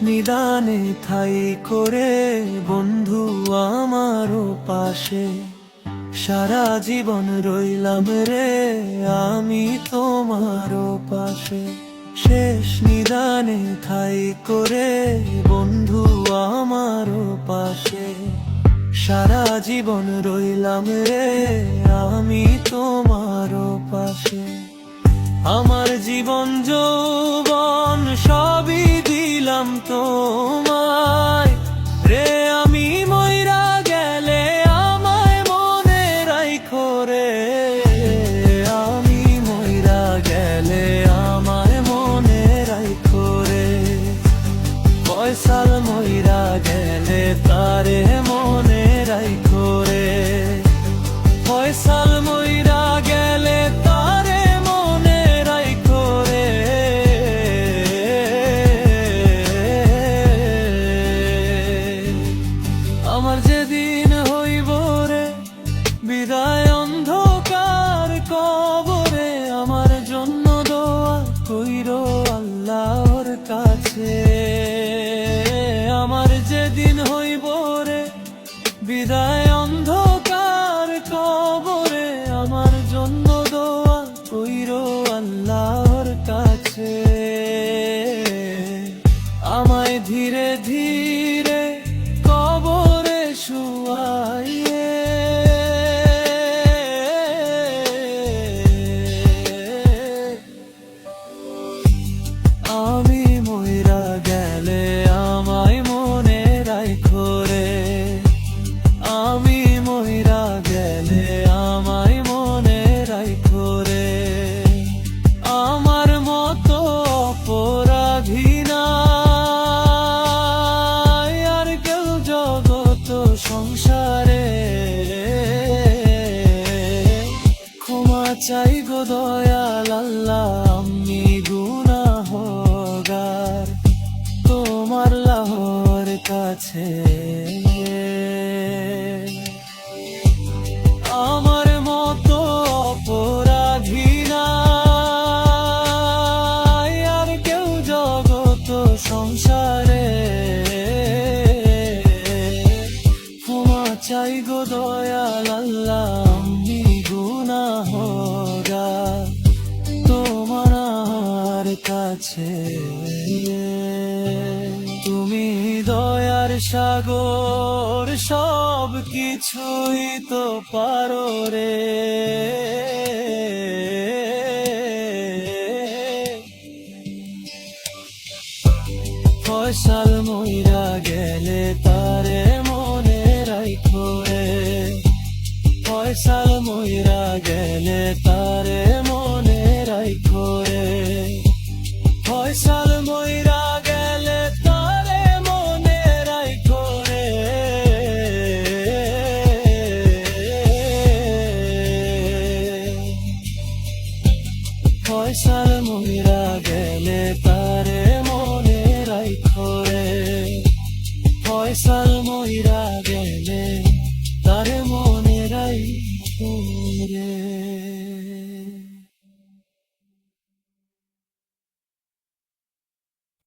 নিদানে ঠাই করে বন্ধু আমারও পাশে, সারা জীবন রইলাম রে আমি তোমারও পাশে। শেষ নিদানে ঠাই করে বন্ধু আমারও পাশে, সারা জীবন রইলাম রে আমি তোমারও পাশে। আমার জীবন যৌবন সবই দিলাম তোমায় রে, আমি মইরা গেলে আমায় মনে রাইখো রে, আমি মইরা গেলে আমায় মনে রাইখো রে। ফয়সাল মইরা গেলে তারে মনে রাইখো রে, ফয়সাল মইরা গেলে তারে মনে রাইখো রে। আমার যেদিন হইব রে বিদায় অন্ধকার কবরে, আমার জন্য দোয়া কইরো আল্লাহর কাছে। আমার যেদিন হইব রে বিদায় অন্ধকার কবরে, আমার জন্য দোয়া কইরো আল্লাহর কাছে। আমায় ধীরে ধীরে কবরে শুয়াইয়ে, আমি মইরা গেলে আমায় মনে রাইখো রে, আমি মইরা গেলে আমায় মনে রাইখো রে। আমার মতো অপরাধী নাই আর কেউ জগত সংসারে, ক্ষমা চাই গো দয়াল আল্লাহ আমি গুনাহগার তোমার লাহর কাছে। আমার মতো অপরাধী নাই আর কেউ জগত সংসারে, ক্ষমা চাই গো দয়াল আল্লাহ আমি গুনাহগার তোমার কাছে। তুমি দয়ার সাগর সব কিছুই তো পারো রে।